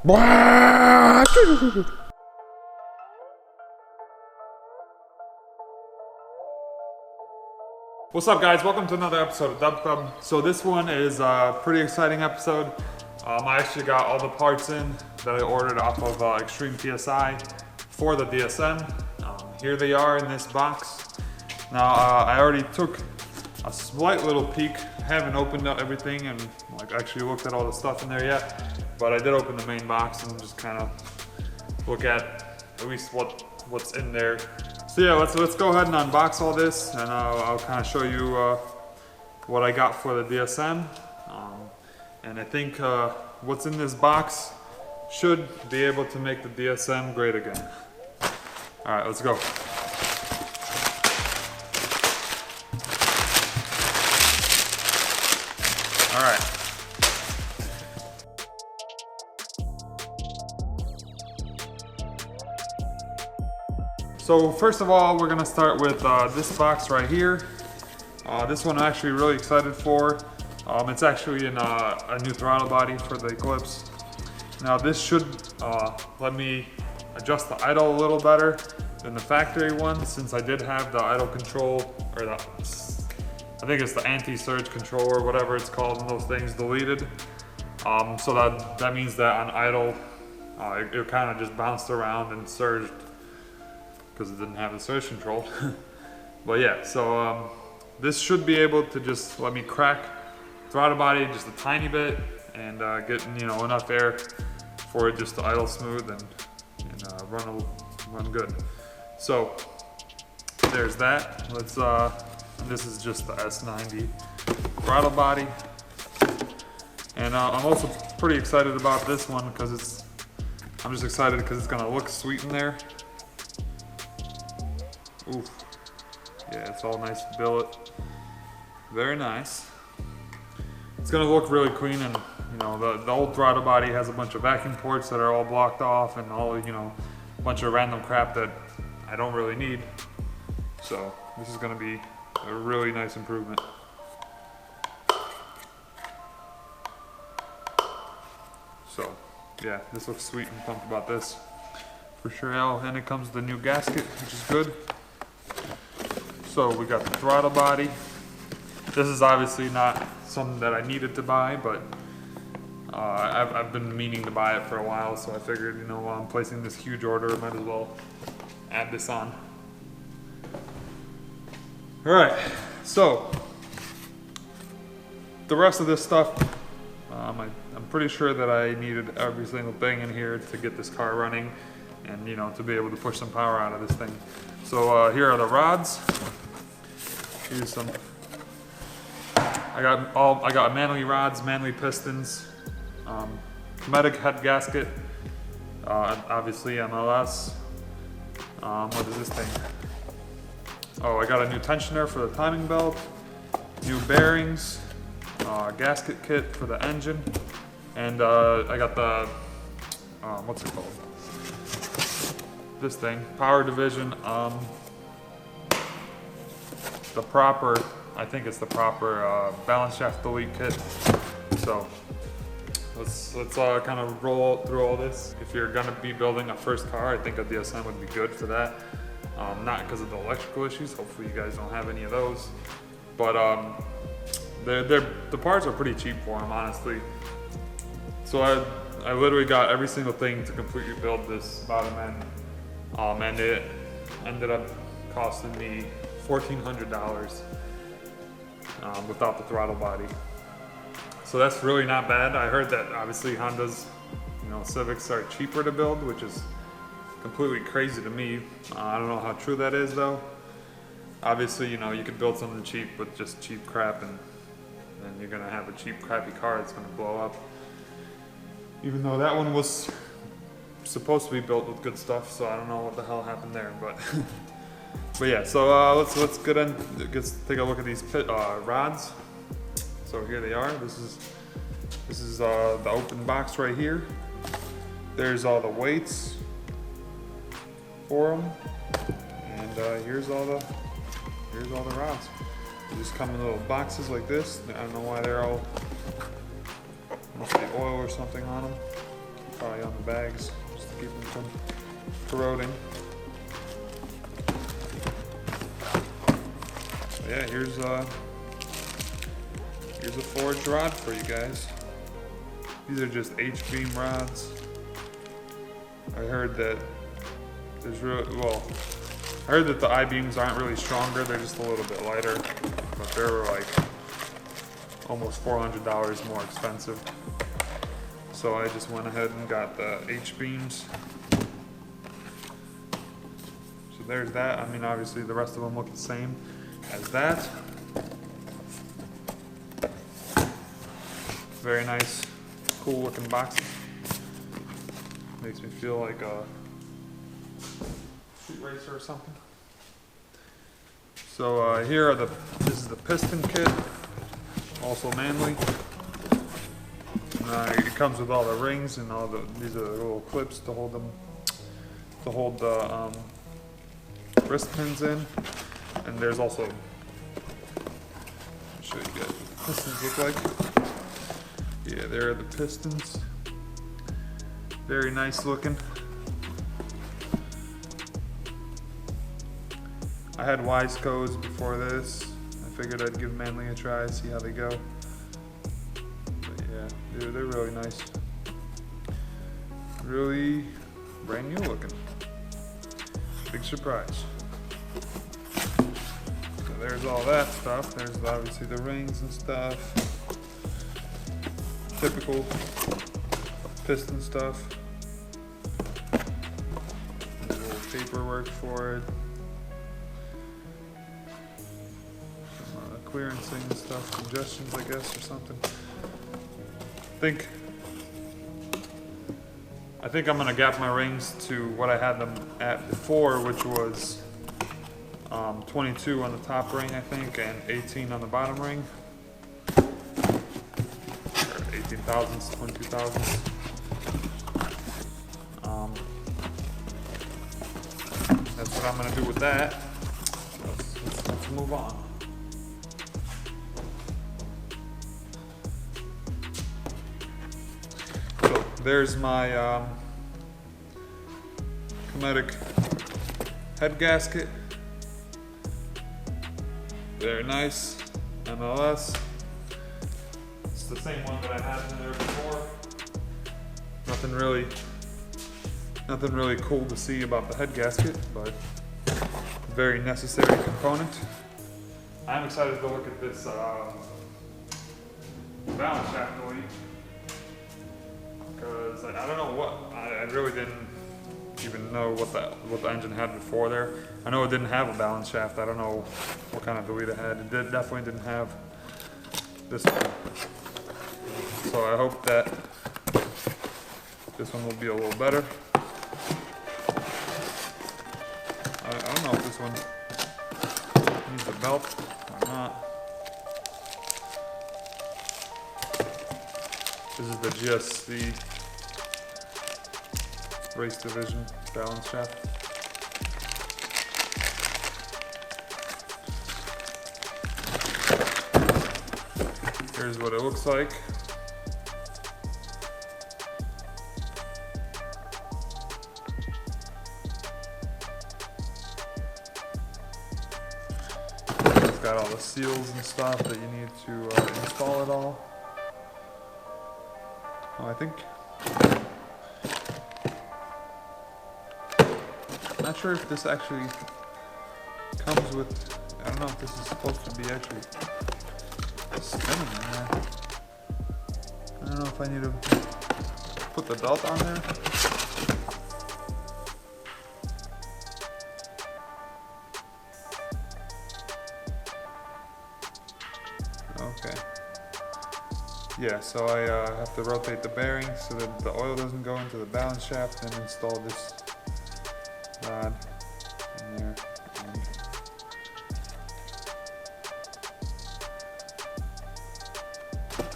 What's up, guys? Welcome to another episode of Dub Club. So this one is a pretty exciting episode. I actually got all the parts in that I ordered off of Extreme PSI for the DSM. Here they are in this box. Now I already took a slight little peek. Haven't opened up everything and like actually looked at all the stuff in there yet, but I did open the main box and just kind of look at least what's in there. So yeah, let's go ahead and unbox all this, and I'll kind of show you what I got for the DSM. And I think what's in this box should be able to make the DSM great again. All right, let's go. All right. So first of all, we're gonna start with this box right here. This one I'm actually really excited for. It's actually in a new throttle body for the Eclipse. Now this should let me adjust the idle a little better than the factory one, since I did have the idle control, or I think it's the anti-surge control or whatever it's called, and those things deleted. So that means that on idle, it kind of just bounced around and surged because it didn't have the surge control. But yeah, so this should be able to just let me crack throttle body just a tiny bit and get enough air for it just to idle smooth and run good. So there's that. Let's and this is just the S90 throttle body, and I'm also pretty excited about this one because I'm just excited because it's gonna look sweet in there. Oof. Yeah, it's all nice billet. Very nice. It's gonna look really clean, and the old throttle body has a bunch of vacuum ports that are all blocked off and all a bunch of random crap that I don't really need. So this is gonna be a really nice improvement. So yeah, this looks sweet. I'm pumped about this for sure. And it comes with the new gasket, which is good. So we got the throttle body. This is obviously not something that I needed to buy, but I've been meaning to buy it for a while, so I figured, while I'm placing this huge order, I might as well add this on. All right, so the rest of this stuff, I'm pretty sure that I needed every single thing in here to get this car running and, to be able to push some power out of this thing. So here are the rods. Here's some. I got manly rods, manly pistons, Medic head gasket, obviously MLS. What is this thing? Oh, I got a new tensioner for the timing belt, new bearings, gasket kit for the engine, and I got the what's it called? This thing, power division. I think it's the proper balance shaft delete kit. So let's kind of roll through all this. If you're gonna be building a first car, I think a DSM would be good for that. Not because of the electrical issues. Hopefully you guys don't have any of those. But the parts are pretty cheap for them, honestly. So I literally got every single thing to completely build this bottom end, and it ended up costing me $1,400 without the throttle body. So that's really not bad. I heard that obviously Honda's, Civics are cheaper to build, which is completely crazy to me. I don't know how true that is though. Obviously, you could build something cheap with just cheap crap, and then you're gonna have a cheap, crappy car that's gonna blow up. Even though that one was supposed to be built with good stuff, so I don't know what the hell happened there, but. But yeah, so let's take a look at these rods. So here they are. This is the open box right here. There's all the weights for them, and here's all the rods. They just come in little boxes like this. I don't know why they're all, must be oil or something on them. probably on the bags, just to keep them from corroding. So yeah, here's a forged rod for you guys. These are just H-beam rods. I heard that I heard that the I-beams aren't really stronger, they're just a little bit lighter, but they're like almost $400 more expensive. So I just went ahead and got the H-beams. So there's that. I mean, obviously the rest of them look the same as that. Very nice, cool looking boxes. Makes me feel like a street racer or something. So here are this is the piston kit, also manly. It comes with all the rings and these are the little clips to hold the wrist pins in. And there's also, I'll show you guys what the pistons look like. Yeah, there are the pistons. Very nice looking. I had Wiseco's before this. I figured I'd give Manly a try, see how they go. But yeah, dude, they're really nice. Really brand new looking. Big surprise. So there's all that stuff. There's obviously the rings and stuff. Typical piston stuff. There's a little paperwork for it. Some clearancing and stuff, suggestions I guess or something. I think I'm gonna gap my rings to what I had them at before, which was 22 on the top ring, I think, and 18 on the bottom ring. 18 thousandths, 22 thousandths. That's what I'm gonna do with that. Let's move on. So there's my Cometic head gasket. Very nice, MLS. It's the same one that I had in there before. Nothing really cool to see about the head gasket, but very necessary component. I'm excited to look at this balance shaft delete, because I don't know what, I really didn't even know what the engine had before there. I know it didn't have a balance shaft. I don't know what kind of delete it had. It definitely didn't have this one. So I hope that this one will be a little better. I don't know if this one needs a belt or not. This is the GSC race division balance shaft. Here's what it looks like. It's got all the seals and stuff that you need to install it all. Oh, I think. I'm not sure if this actually comes with. I don't know if this is supposed to be actually spinning in there. I don't know if I need to put the belt on there. Okay. Yeah, so I have to rotate the bearing so that the oil doesn't go into the balance shaft, and install this rod in there.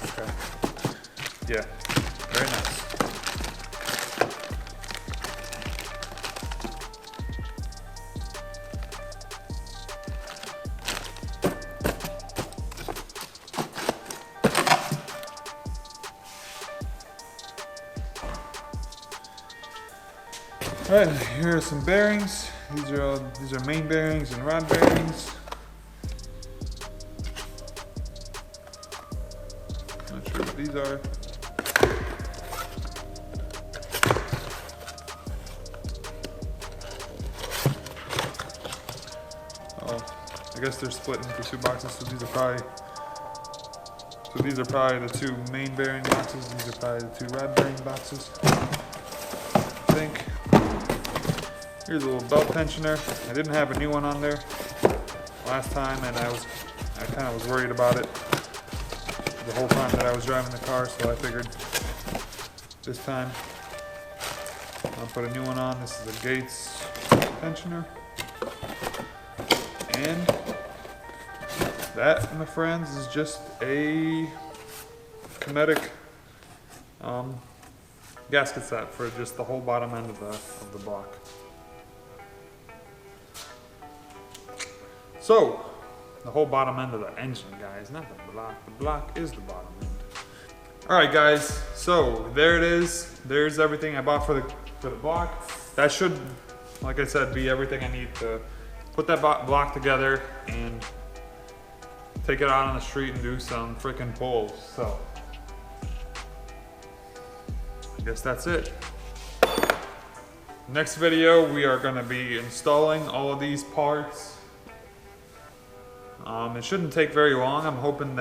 Okay. Yeah, very nice. All right, here are some bearings. These are main bearings and rod bearings. Not sure what these are. Oh, I guess they're split into two boxes, so these are probably the two main bearing boxes. These are probably the two rod bearing boxes, I think. Here's a little belt tensioner. I didn't have a new one on there last time, and I kind of was worried about it the whole time that I was driving the car, so I figured this time I'll put a new one on. This is a Gates tensioner. And that, my friends, is just a Kinetic gasket set for just the whole bottom end of the block. So, the whole bottom end of the engine, guys, not the block. The block is the bottom end. All right, guys, so there it is. There's everything I bought for the block. That should, like I said, be everything I need to put that block together and take it out on the street and do some freaking pulls. So, I guess that's it. Next video, we are gonna be installing all of these parts. It shouldn't take very long. I'm hoping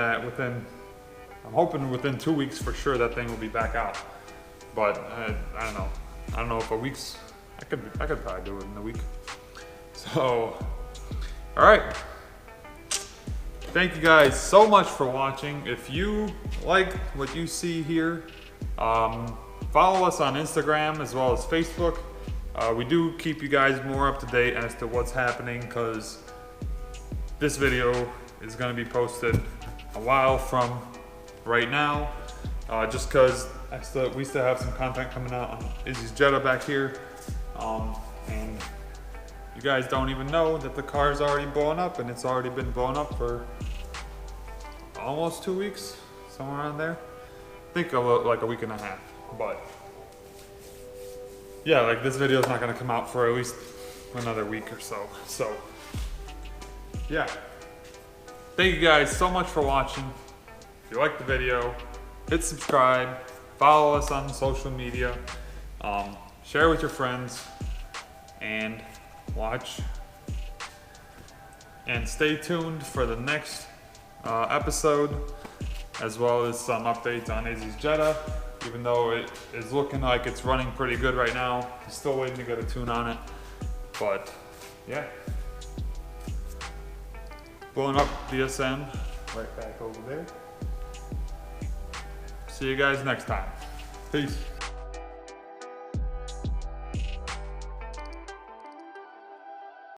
within 2 weeks for sure that thing will be back out. But I don't know. I don't know if a week's. I could probably do it in a week. So, all right. Thank you guys so much for watching. If you like what you see here, follow us on Instagram as well as Facebook. We do keep you guys more up to date as to what's happening, because this video is going to be posted a while from right now, just because we still have some content coming out on Izzy's Jetta back here, and you guys don't even know that the car's already blown up, and it's already been blown up for almost 2 weeks, somewhere around there. I think like a week and a half, but yeah, like this video is not going to come out for at least another week or so. So yeah, thank you guys so much for watching. If you liked the video, hit subscribe, follow us on social media, share with your friends, and watch and stay tuned for the next episode, as well as some updates on Izzy's Jetta. Even though it is looking like it's running pretty good right now, still waiting to get a tune on it. But yeah, blowing up DSM right back over there. See you guys next time. Peace.